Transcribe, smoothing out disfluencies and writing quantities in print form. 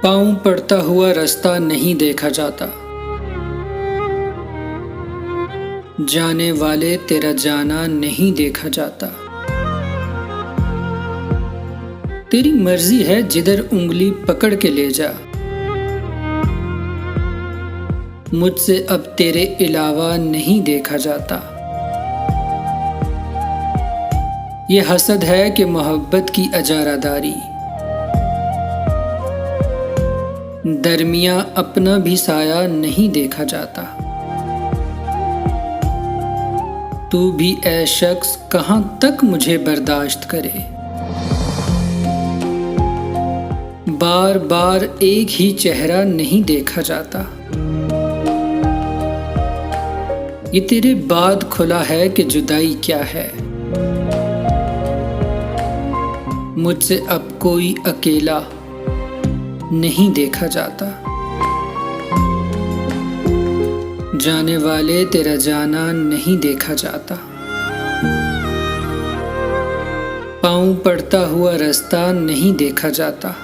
पाँव पड़ता हुआ रास्ता नहीं देखा जाता। जाने वाले तेरा जाना नहीं देखा जाता। तेरी मर्जी है जिधर उंगली पकड़ के ले जा। मुझसे अब तेरे अलावा नहीं देखा जाता। ये हसद है कि मोहब्बत की अजारादारी, दरमिया अपना भी साया नहीं देखा जाता। तू भी ऐ शख्स कहाँ तक मुझे बर्दाश्त करे। बार बार एक ही चेहरा नहीं देखा जाता। ये तेरे बाद खुला है कि जुदाई क्या है। मुझसे अब कोई अकेला नहीं देखा जाता। जाने वाले तेरा जाना नहीं देखा जाता। पाँव पड़ता हुआ रास्ता नहीं देखा जाता।